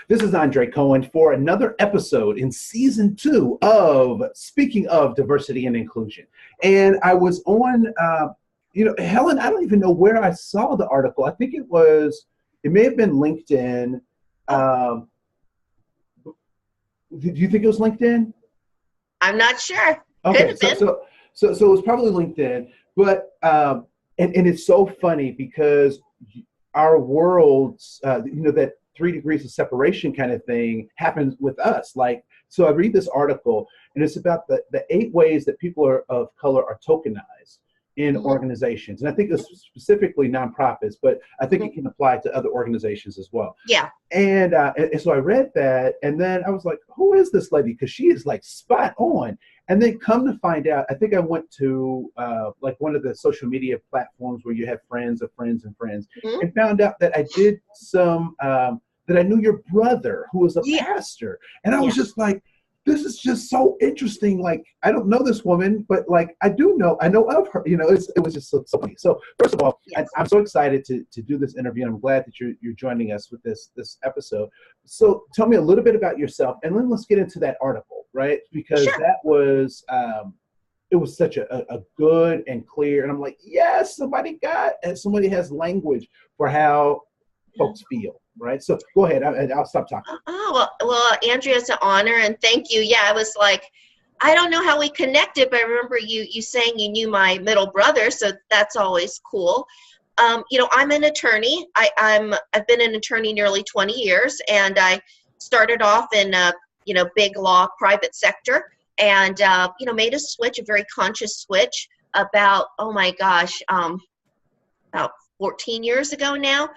This is Andre Koen for another episode in season 2 of Speaking of Diversity and Inclusion. And I was on, Helen, I don't even know where I saw the article. I think it may have been LinkedIn. Do you think it was LinkedIn? I'm not sure. Okay, so it was probably LinkedIn. But, and it's so funny because our worlds, that 3 degrees of separation kind of thing happens with us. So I read this article and it's about the 8 ways that people of color are tokenized in organizations. And I think it's specifically nonprofits, but I think it can apply to other organizations as well. Yeah. And so I read that and then I was like, who is this lady? Because she is like spot on. And then come to find out, I think I went to one of the social media platforms where you have friends of friends and friends, and found out that I did some, that I knew your brother who was a pastor. And I was just like, this is just so interesting. Like, I don't know this woman, but like, I know of her, it was just so funny. So first of all, I'm so excited to do this interview. And I'm glad that you're joining us with this episode. So tell me a little bit about yourself and then let's get into that article, right? Because that was, it was such a good and clear, and I'm like, yes, somebody has language for how folks feel. Right. So go ahead. I'll stop talking. Oh, well, Andrea, it's an honor. And thank you. Yeah, I was like, I don't know how we connected, but I remember you saying you knew my middle brother. So that's always cool. I'm an attorney. I've been an attorney nearly 20 years. And I started off in, big law, private sector, and, made a very conscious switch about, about 14 years ago now.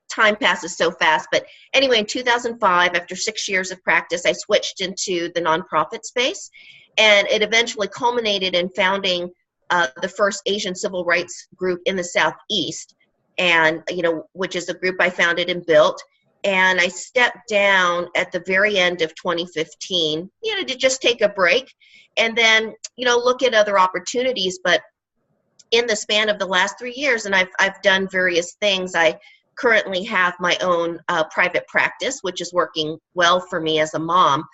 Time passes so fast. But anyway, in 2005, after 6 years of practice, I switched into the nonprofit space, and it eventually culminated in founding the first Asian civil rights group in the Southeast, and which is a group I founded and built. And I stepped down at the very end of 2015, to just take a break, and then look at other opportunities. But in the span of the last 3 years, and I've done various things. I currently have my own private practice, which is working well for me as a mom.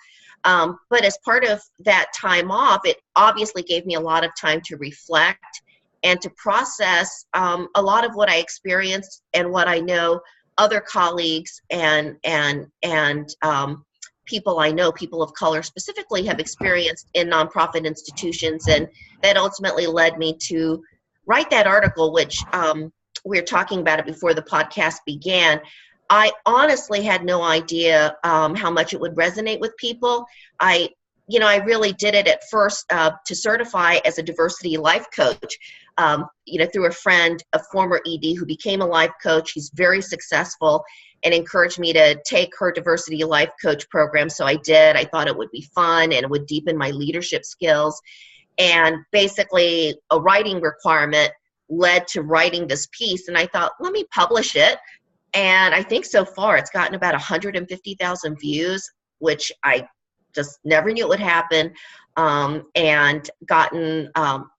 But as part of that time off, it obviously gave me a lot of time to reflect and to process a lot of what I experienced and what I know other colleagues and people I know, people of color specifically, have experienced in nonprofit institutions. And that ultimately led me to write that article, which we were talking about it before the podcast began. I honestly had no idea how much it would resonate with people. I really did it at first to certify as a diversity life coach, through a friend, a former ED who became a life coach. He's very successful and encouraged me to take her diversity life coach program. So I did. I thought it would be fun and it would deepen my leadership skills. And basically a writing requirement led to writing this piece. And I thought, let me publish it. And I think so far it's gotten about 150,000 views, which I just never knew it would happen. And gotten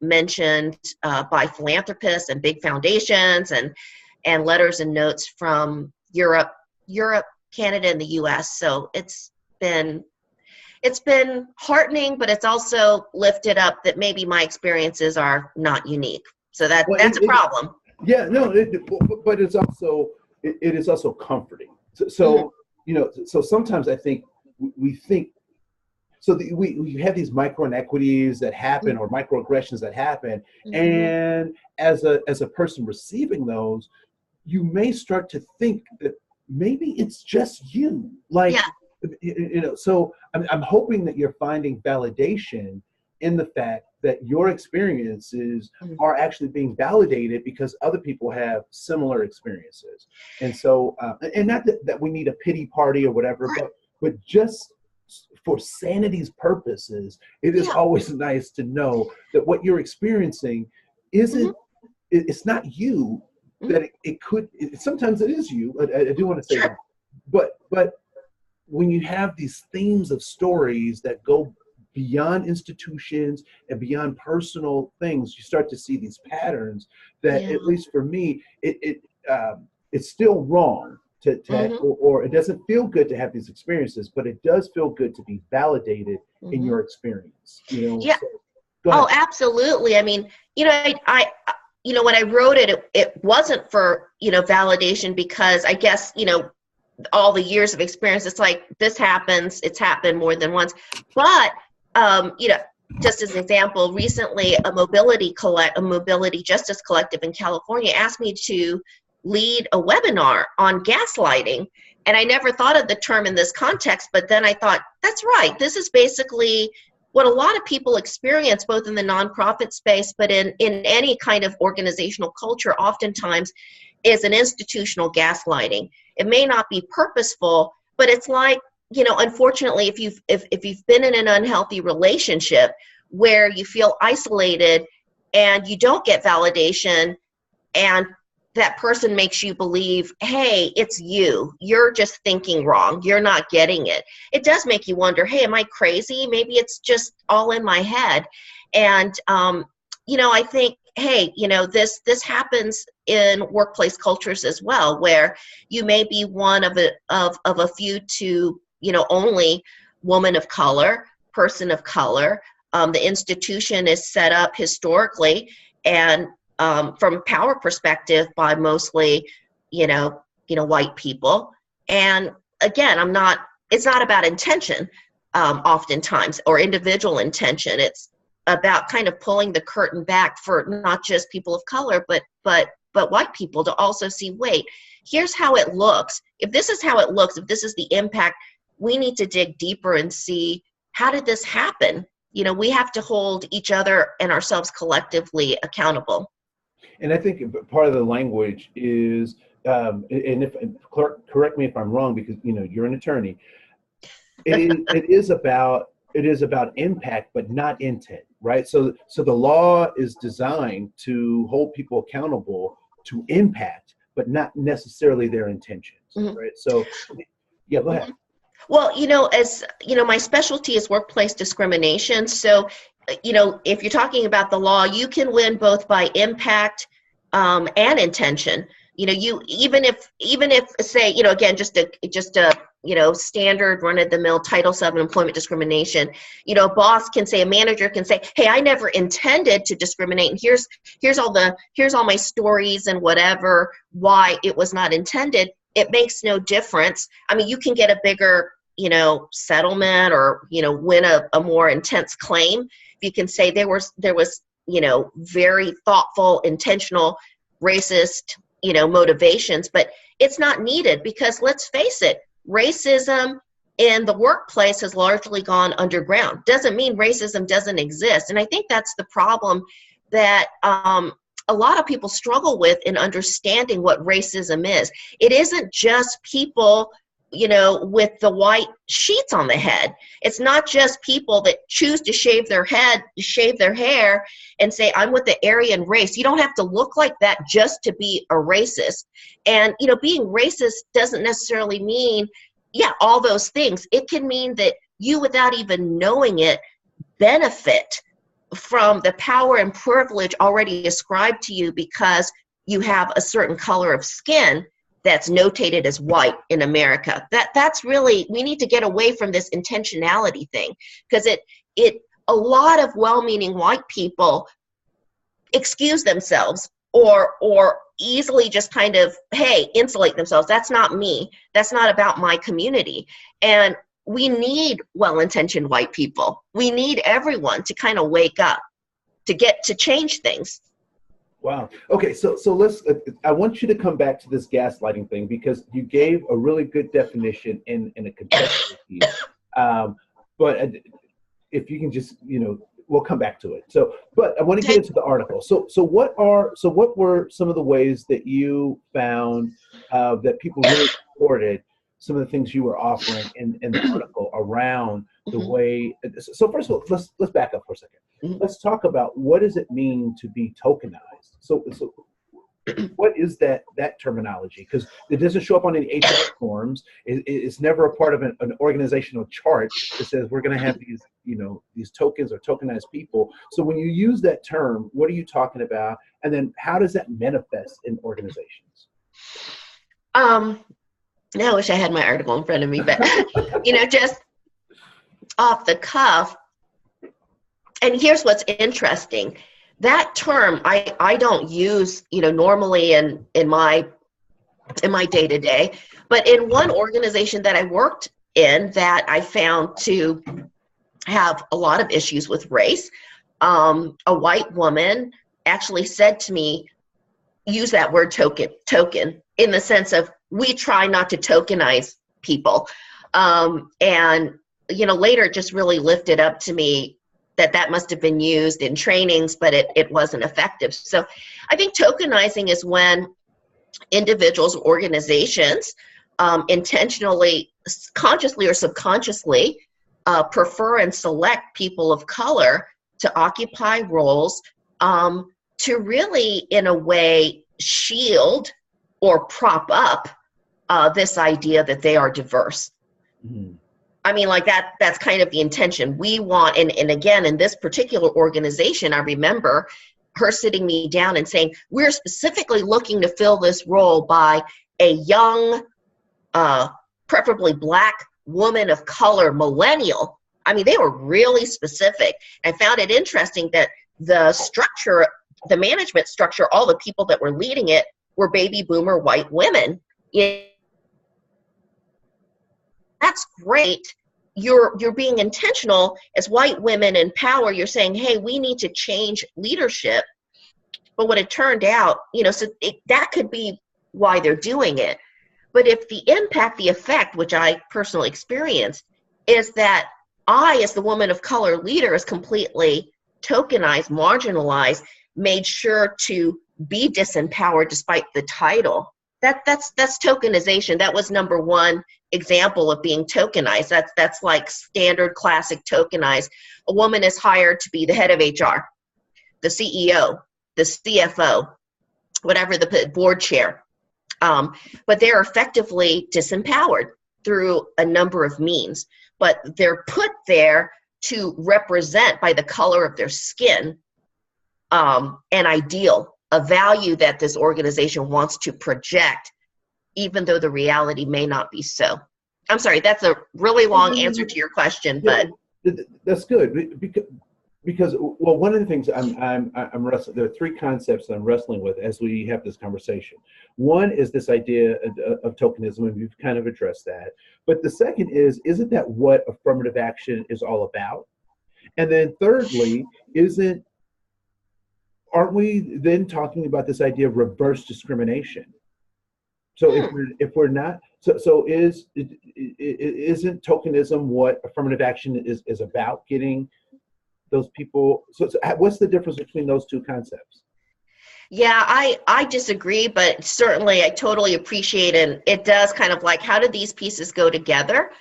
mentioned by philanthropists and big foundations and letters and notes from Europe, Canada, and the US. So it's been heartening, but it's also lifted up that maybe my experiences are not unique. So that's a problem. Yeah, no, but it is also comforting. So so sometimes I think we think, we have these micro inequities that happen or microaggressions that happen, and as a person receiving those, you may start to think that maybe it's just you, So I'm hoping that you're finding validation in the fact that your experiences are actually being validated because other people have similar experiences. And so, and not that we need a pity party or whatever, but just for sanity's purposes, it is always nice to know that what you're experiencing isn't, it's not you, that it could, sometimes it is you. I do want to say that. But when you have these themes of stories that go beyond institutions and beyond personal things, you start to see these patterns that, at least for me, it it's still wrong to Mhm. or it doesn't feel good to have these experiences, but it does feel good to be validated in Mhm. your experience. You know, Yeah. so go Oh, ahead. absolutely. I mean, when I wrote it, it wasn't for, validation, because I guess, all the years of experience, it's like this happens, it's happened more than once. But, just as an example, recently a mobility justice collective in California asked me to lead a webinar on gaslighting. And I never thought of the term in this context, but then I thought, that's right. This is basically what a lot of people experience, both in the nonprofit space, but in any kind of organizational culture, oftentimes is an institutional gaslighting. It may not be purposeful, but it's like, unfortunately, if you've been in an unhealthy relationship where you feel isolated and you don't get validation, and that person makes you believe, hey, it's you're just thinking wrong, you're not getting it. It does make you wonder, hey, am I crazy? Maybe it's just all in my head. And I think, hey, this happens in workplace cultures as well, where you may be one of a few to, only woman of color, person of color. The institution is set up historically and from power perspective by mostly, white people. And again, it's not about intention, oftentimes, or individual intention. It's about kind of pulling the curtain back for not just people of color, but white people to also see, wait, here's how it looks. If this is how it looks, if this is the impact, we need to dig deeper and see, how did this happen? We have to hold each other and ourselves collectively accountable. And I think part of the language is, and correct me if I'm wrong, because you're an attorney. It is about impact, but not intent, right? So the law is designed to hold people accountable to impact, but not necessarily their intentions, Mhm. right? So, yeah, go ahead. Well, as my specialty is workplace discrimination. So, if you're talking about the law, you can win both by impact and intention. You even if say, again, just a standard run of the mill Title VII employment discrimination. A boss can say, a manager can say, hey, I never intended to discriminate, and here's all my stories and whatever why it was not intended. It makes no difference. I mean, you can get a bigger, settlement, or, win a more intense claim. You can say there was, very thoughtful, intentional, racist, motivations, but it's not needed, because let's face it, racism in the workplace has largely gone underground. Doesn't mean racism doesn't exist. And I think that's the problem that, a lot of people struggle with in understanding what racism is. It isn't just people, with the white sheets on the head. It's not just people that choose to shave their hair and say, I'm with the Aryan race. You don't have to look like that just to be a racist. And, being racist doesn't necessarily mean, all those things. It can mean that you, without even knowing it, benefit from the power and privilege already ascribed to you because you have a certain color of skin that's notated as white in America. That's really, we need to get away from this intentionality thing, because a lot of well-meaning white people excuse themselves or easily just kind of, hey, insulate themselves. That's not me. That's not about my community. And we need well-intentioned white people. We need everyone to kind of wake up to get to change things. Wow. Okay, so let's. I want you to come back to this gaslighting thing, because you gave a really good definition in a contextual piece. But if you can just, we'll come back to it. So, but I want to get into the article. So what were some of the ways that you found that people really supported some of the things you were offering in the article around the way? So first of all, let's back up for a second. Let's talk about, what does it mean to be tokenized? So what is that terminology? Because it doesn't show up on any HR forms. It's never a part of an organizational chart that says we're going to have these tokens or tokenized people. So when you use that term, what are you talking about? And then how does that manifest in organizations? Now I wish I had my article in front of me, but just off the cuff. And here's what's interesting. That term I don't use, normally in my day-to-day, but in one organization that I worked in that I found to have a lot of issues with race, a white woman actually said to me, use that word token, in the sense of we try not to tokenize people. And, later it just really lifted up to me that must have been used in trainings, but it wasn't effective. So I think tokenizing is when individuals or organizations intentionally, consciously or subconsciously, prefer and select people of color to occupy roles to really, in a way, shield or prop up this idea that they are diverse. Mm-hmm. I mean, like that's kind of the intention. We want, and again, in this particular organization, I remember her sitting me down and saying, we're specifically looking to fill this role by a young, preferably Black woman of color, millennial. I mean, they were really specific. I found it interesting that the structure, the management structure, all the people that were leading it were baby boomer white women. That's great. You're being intentional as white women in power. You're saying, hey, we need to change leadership. But what it turned out, that could be why they're doing it. But if the impact, the effect, which I personally experienced, is that I, as the woman of color leader, is completely tokenized, marginalized, made sure to be disempowered despite the title. That's tokenization. That was number one example of being tokenized. That's like standard classic tokenized. A woman is hired to be the head of HR, the CEO, the CFO, whatever, the board chair. But they're effectively disempowered through a number of means. But they're put there to represent, by the color of their skin, an ideal, a value that this organization wants to project, even though the reality may not be so. I'm sorry, that's a really long answer to your question, but that's good because well, one of the things I'm wrestling. There are three concepts I'm wrestling with as we have this conversation. One is this idea of tokenism, and we've kind of addressed that. But the second isn't that what affirmative action is all about? And then thirdly, aren't we then talking about this idea of reverse discrimination? So if we're not, isn't tokenism what affirmative action is about, getting those people? So what's the difference between those two concepts? Yeah, I disagree, but certainly I totally appreciate it. And it does kind of like, how do these pieces go together?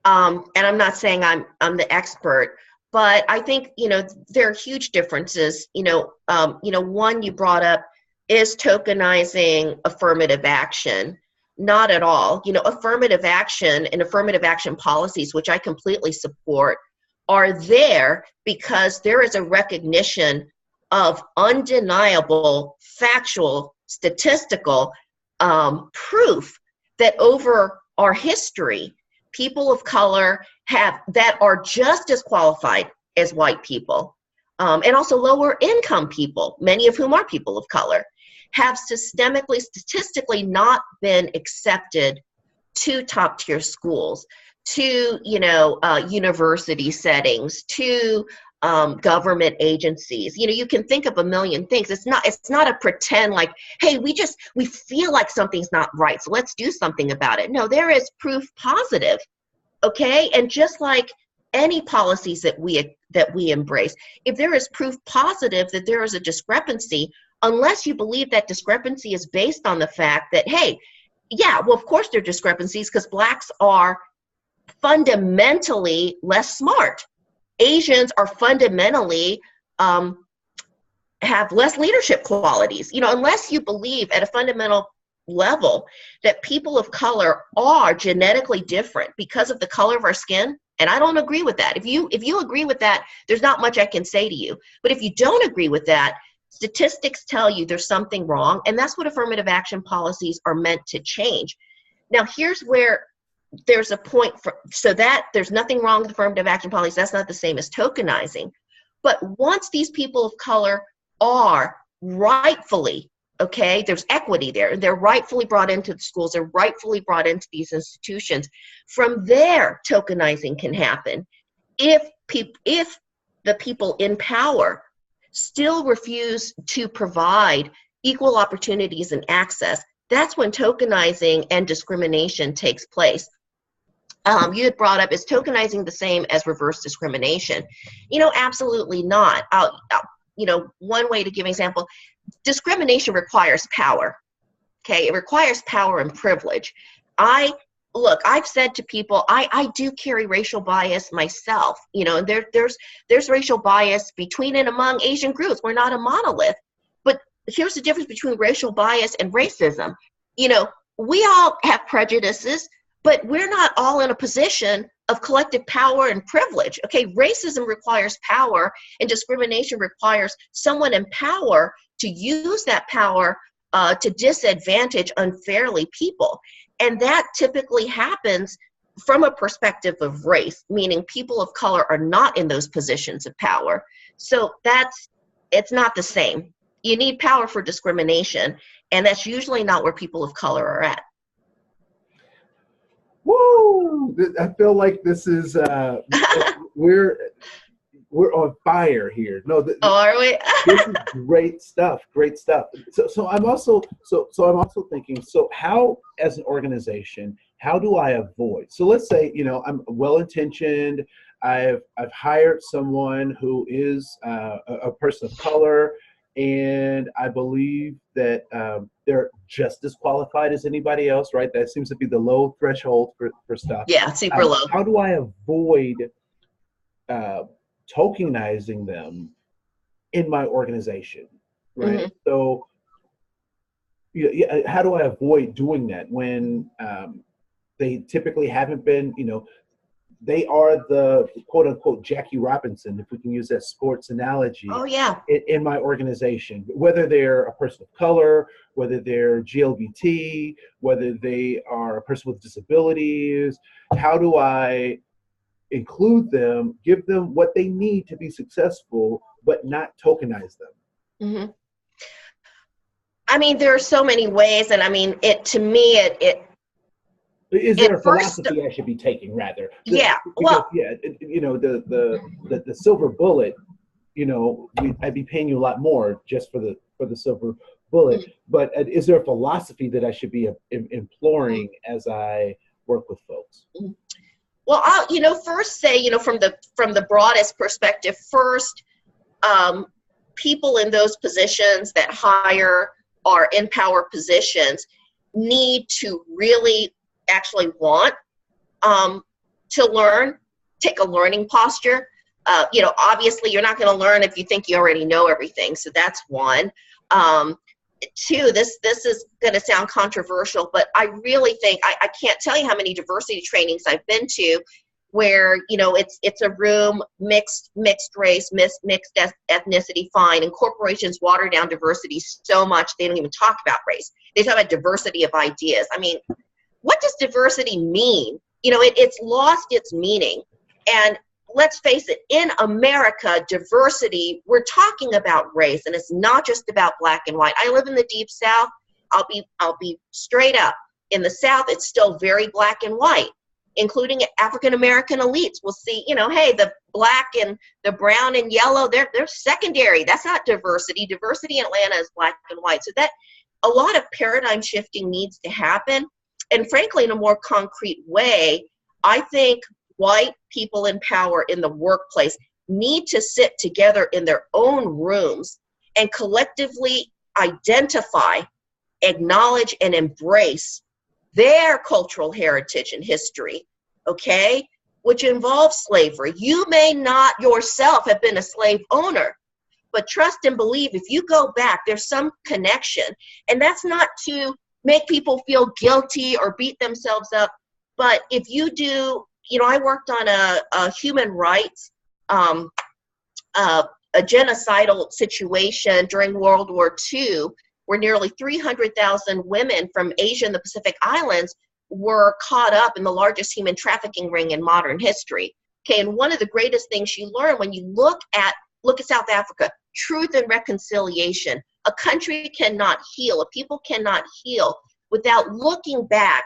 And I'm not saying I'm the expert, but I think, there are huge differences. One you brought up is tokenizing affirmative action. Not at all. Affirmative action and affirmative action policies, which I completely support, are there because there is a recognition of undeniable, factual, statistical proof that over our history, people of color that are just as qualified as white people, and also lower income people, many of whom are people of color, have systemically, statistically not been accepted to top tier schools, to university settings, to government agencies. You can think of a million things. It's not a pretend like, hey, we feel like something's not right, so let's do something about it. No, there is proof positive. Okay, and just like any policies that we embrace, if there is proof positive that there is a discrepancy, unless you believe that discrepancy is based on the fact that, hey, yeah, well, of course there are discrepancies because Blacks are fundamentally less smart. Asians are fundamentally have less leadership qualities. Unless you believe at a fundamental level that people of color are genetically different because of the color of our skin, and I don't agree with that. If you agree with that, there's not much I can say to you. But if you don't agree with that, Statistics tell you there's something wrong, and that's what affirmative action policies are meant to change. Now, here's where there's a point so that there's nothing wrong with affirmative action policies. That's not the same as tokenizing. But once these people of color are rightfully, okay, there's equity there, they're rightfully brought into the schools, they're rightfully brought into these institutions, from there tokenizing can happen. If the people in power still refuse to provide equal opportunities and access, that's when tokenizing and discrimination takes place. You had brought up, is tokenizing the same as reverse discrimination? Absolutely not. One way to give an example, discrimination requires power. Okay, it requires power and privilege. I've said to people, I do carry racial bias myself. And there's racial bias between and among Asian groups. We're not a monolith. But here's the difference between racial bias and racism. We all have prejudices, but we're not all in a position of collective power and privilege. Okay, racism requires power, and discrimination requires someone in power to use that power to disadvantage unfairly people. And that typically happens from a perspective of race, meaning people of color are not in those positions of power. So it's not the same. You need power for discrimination, and that's usually not where people of color are at. Woo! I feel like this is we're on fire here. No, are we? This is great stuff. Great stuff. So I'm also thinking. So how, as an organization, how do I avoid? So let's say I'm well-intentioned. I've hired someone who is a person of color, and I believe that they're just as qualified as anybody else, right? That seems to be the low threshold for stuff. Yeah, super low. How do I avoid tokenizing them in my organization, right? Mm-hmm. So, how do I avoid doing that when they typically haven't been, they are the quote unquote Jackie Robinson, if we can use that sports analogy. Oh, yeah. In my organization, whether they're a person of color, whether they're GLBT, whether they are a person with disabilities, how do I include them, give them what they need to be successful, but not tokenize them? Mm-hmm. I mean, there are so many ways, and I mean, is there a philosophy I should be taking, rather? Yeah. Because, the silver bullet, I'd be paying you a lot more just for the silver bullet. Mm-hmm. But is there a philosophy that I should be employing as I work with folks? Mm-hmm. Well, I'll first say, from the broadest perspective, first, people in those positions that hire or in power positions need to really actually want to learn, take a learning posture. Obviously you're not going to learn if you think you already know everything. So that's one. Two, this is going to sound controversial, but I really think, I can't tell you how many diversity trainings I've been to where, it's a room, mixed race, mixed ethnicity, fine. And corporations water down diversity so much they don't even talk about race. They talk about diversity of ideas. I mean, what does diversity mean? It's lost its meaning. And let's face it, in America, diversity, we're talking about race, and it's not just about black and white. I live in the Deep South. I'll be straight up. In the South, it's still very black and white, including African-American elites. We'll see, hey, the black and the brown and yellow, they're secondary. That's not diversity. Diversity in Atlanta is black and white. So that a lot of paradigm shifting needs to happen. And frankly, in a more concrete way, I think white people in power in the workplace need to sit together in their own rooms and collectively identify, acknowledge, and embrace their cultural heritage and history, okay, which involves slavery. You may not yourself have been a slave owner, but trust and believe if you go back, there's some connection. And that's not to make people feel guilty or beat themselves up. But if you do, I worked on a human rights a genocidal situation during World War II, where nearly 300,000 women from Asia and the Pacific Islands were caught up in the largest human trafficking ring in modern history. Okay, and one of the greatest things you learn when you look at South Africa, truth and reconciliation. A country cannot heal, a people cannot heal without looking back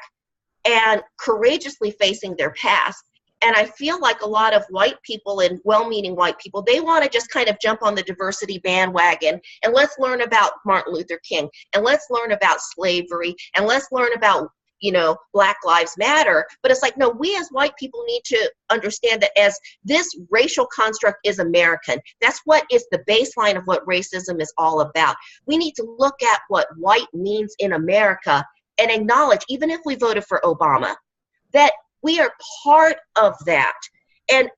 and courageously facing their past. And I feel like a lot of white people and well-meaning white people, they want to just kind of jump on the diversity bandwagon and let's learn about Martin Luther King and let's learn about slavery and let's learn about, you know, Black Lives Matter. But it's like, no, we as white people need to understand that as this racial construct is American, that's what is the baseline of what racism is all about. We need to look at what white means in America and acknowledge, even if we voted for Obama, that we are part of that. And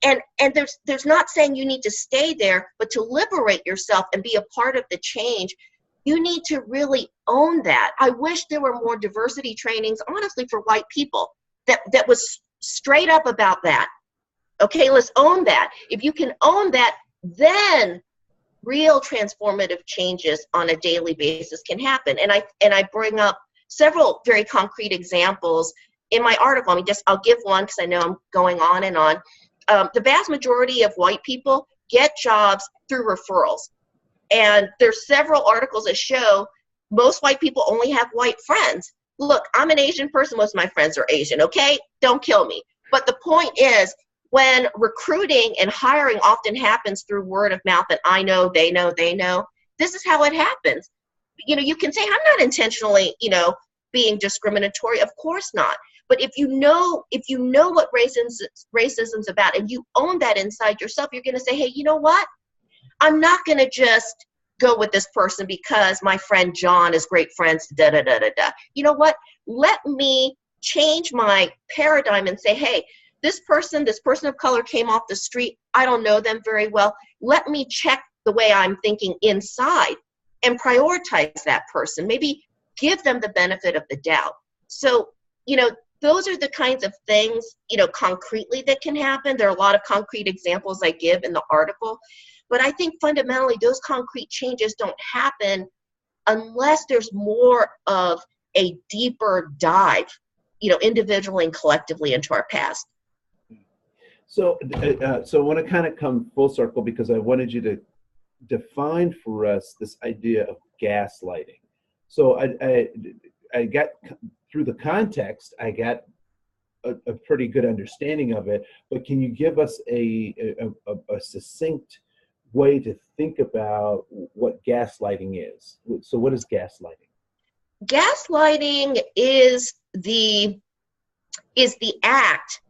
there's not saying you need to stay there, but to liberate yourself and be a part of the change, you need to really own that. I wish there were more diversity trainings, honestly, for white people that was straight up about that. Okay, let's own that. If you can own that, then real transformative changes on a daily basis can happen. And I bring up several very concrete examples in my article. I mean, I'll give one because I know I'm going on and on. The vast majority of white people get jobs through referrals. And there's several articles that show most white people only have white friends. Look, I'm an Asian person. Most of my friends are Asian, okay? Don't kill me. But the point is, when recruiting and hiring often happens through word of mouth, and I know, they know, this is how it happens. You know, you can say, I'm not intentionally, you know, being discriminatory. Of course not. But if you know what racism's about and you own that inside yourself, you're going to say, hey, you know what? I'm not going to just go with this person because my friend John is great friends, da-da-da-da-da. You know what? Let me change my paradigm and say, hey, this person of color came off the street. I don't know them very well. Let me check the way I'm thinking inside and prioritize that person. Maybe give them the benefit of the doubt. So, you know, those are the kinds of things, you know, concretely that can happen. There are a lot of concrete examples I give in the article. But I think fundamentally those concrete changes don't happen unless there's more of a deeper dive, you know, individually and collectively into our past. So I want to kind of come full circle because I wanted you to define for us this idea of gaslighting. So I got through the context, I got a pretty good understanding of it, but can you give us a succinct way to think about what gaslighting is? So what is gaslighting? Gaslighting is the act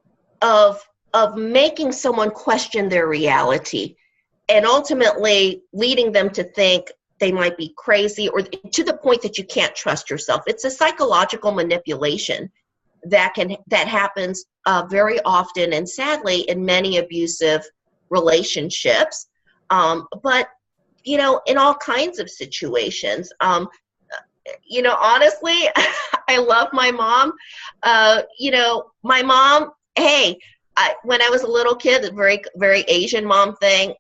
of making someone question their reality and ultimately leading them to think they might be crazy or to the point that you can't trust yourself. It's a psychological manipulation that happens very often and sadly in many abusive relationships. But, you know, in all kinds of situations, you know, honestly, I love my mom. You know, my mom, hey, when I was a little kid, a very, very Asian mom thing,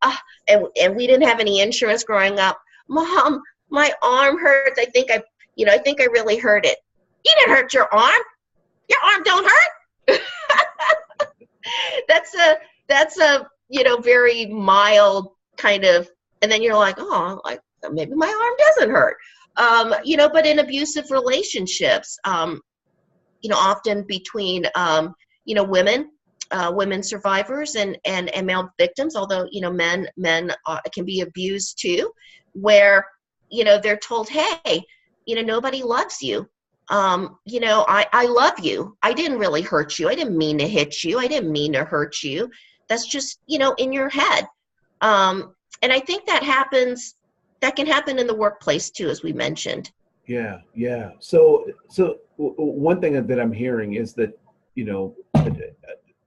and we didn't have any insurance growing up. Mom, my arm hurts. I think I really hurt it. You didn't hurt your arm. Your arm don't hurt. That's a, you know, very mild kind of, and then you're like, oh, like maybe my arm doesn't hurt. You know, but in abusive relationships, you know, often between, you know, women survivors and male victims, although, you know, men can be abused too, where, you know, they're told, hey, you know, nobody loves you. You know, I love you. I didn't really hurt you. I didn't mean to hit you. I didn't mean to hurt you. That's just, you know, in your head. And I think that can happen in the workplace too, as we mentioned. Yeah. So one thing that I'm hearing is that, you know,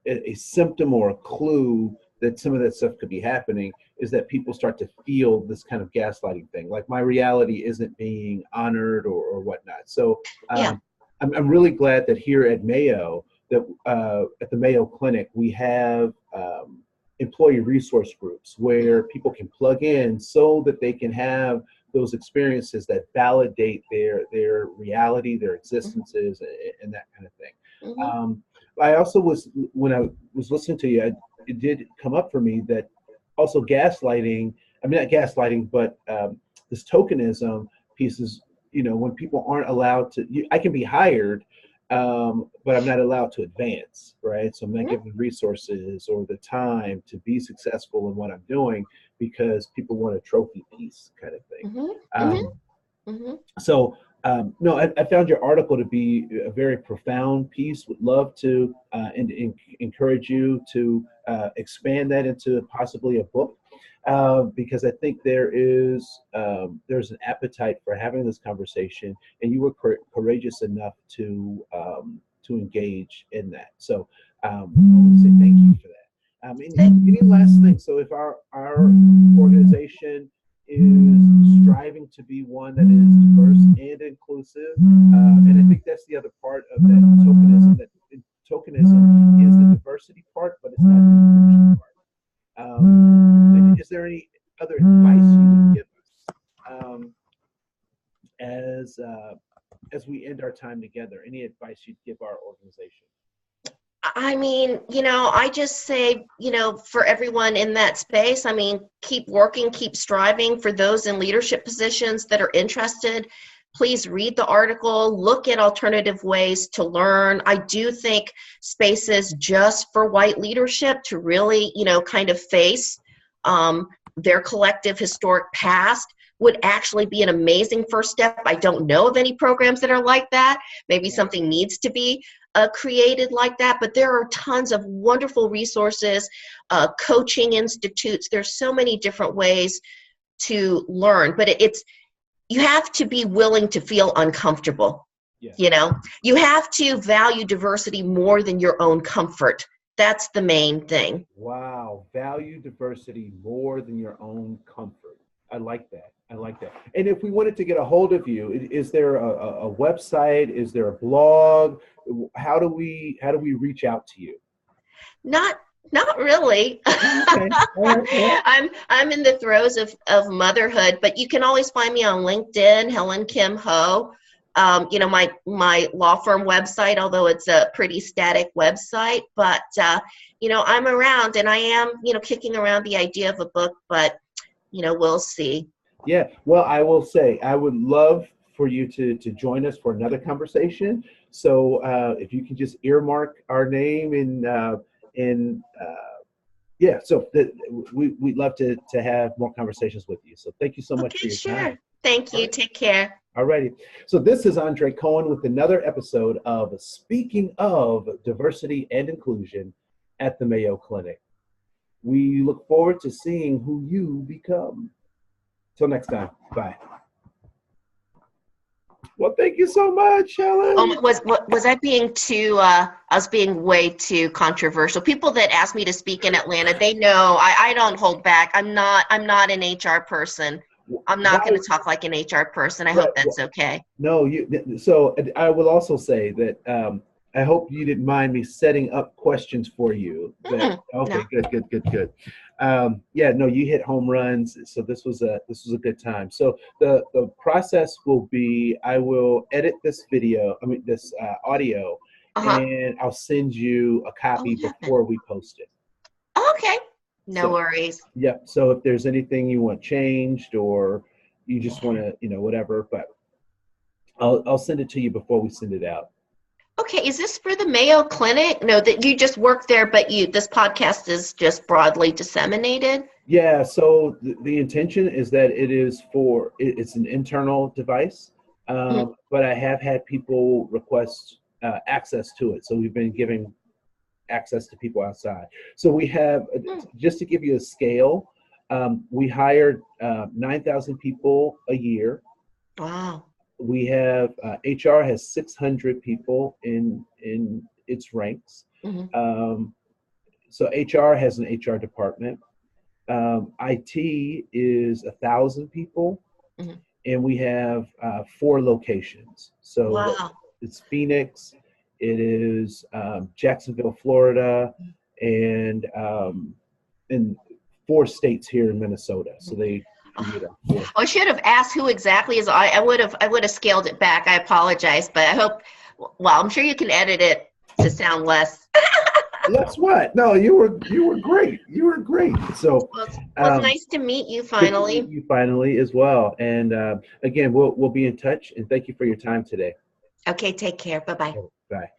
a symptom or a clue that some of that stuff could be happening is that people start to feel this kind of gaslighting thing, like my reality isn't being honored or whatnot. So Yeah. I'm really glad that here at Mayo, that at the Mayo Clinic, we have employee resource groups where people can plug in so that they can have those experiences that validate their reality, their existences, and that kind of thing. Mm-hmm. I also when I was listening to you, it did come up for me that also gaslighting, I mean, not gaslighting, but this tokenism piece is, when people aren't allowed to, I can be hired, but I'm not allowed to advance, right? So I'm not given resources or the time to be successful in what I'm doing because people want a trophy piece kind of thing. Mm-hmm. Mm-hmm. Mm-hmm. So, no, I found your article to be a very profound piece. Would love to encourage you to expand that into possibly a book, because I think there's an appetite for having this conversation, and you were courageous enough to engage in that. So, I want to say thank you for that. Any last thing? So, if our organization is striving to be one that is diverse and inclusive, and I think that's the other part of that tokenism. That tokenism is the diversity part, but it's not the inclusion part. Is there any other advice you would give us as we end our time together? Any advice you'd give our organization? I mean, I just say, for everyone in that space, I mean, keep working, keep striving. For those in leadership positions that are interested, please read the article, look at alternative ways to learn. I do think spaces just for white leadership to really, kind of face their collective historic past would actually be an amazing first step. I don't know of any programs that are like that. Maybe something needs to be created like that, but there are tons of wonderful resources, coaching institutes. There's so many different ways to learn, but you have to be willing to feel uncomfortable. Yeah. You have to value diversity more than your own comfort. That's the main thing. Wow, value diversity more than your own comfort. I like that. And if we wanted to get a hold of you, is there a website? Is there a blog? How do we reach out to you? Not really. Okay. I'm in the throes of motherhood, but you can always find me on LinkedIn, Helen Kim Ho. My law firm website, although it's a pretty static website, but I'm around, and I am kicking around the idea of a book, but we'll see. Yeah, well, I will say I would love for you to join us for another conversation. So if you can just earmark our name we'd love to have more conversations with you. So thank you so much for your time. Thank you. Right. Take care. All righty. So this is Andre Koen with another episode of Speaking of Diversity and Inclusion at the Mayo Clinic. We look forward to seeing who you become. Till next time. Bye. Well, thank you so much, Helen. Was I being too? I was being way too controversial. People that ask me to speak in Atlanta, they know I don't hold back. I'm not an HR person. I'm not going to talk like an HR person. I hope that's okay. No, so I will also say that I hope you didn't mind me setting up questions for you. Okay, no. Good. You hit home runs. So this was a good time. So the process will be, I will edit this audio, and I'll send you a copy before we post it. Okay. No worries. Yep. So if there's anything you want changed or you just want to, whatever, but I'll send it to you before we send it out. Okay. Is this for the Mayo Clinic? No, that you just work there, but this podcast is just broadly disseminated? Yeah. So the intention is that it's an internal device, but I have had people request access to it. So we've been giving access to people outside. So we have, just to give you a scale, we hired 9,000 people a year. Wow. We have HR has 600 people in its ranks. So HR has an HR department. IT is 1,000 people, and we have 4 locations. So it's Phoenix, it is Jacksonville, Florida, and in 4 states here in Minnesota. So they. I should have asked who exactly is. I would have scaled it back. I apologize, but I hope. Well, I'm sure you can edit it to sound less. That's what. No, you were great. You were great. So well, it's nice to meet you finally. Meet you finally as well. And again, we'll be in touch. And thank you for your time today. Okay, take care. Bye-bye. Bye.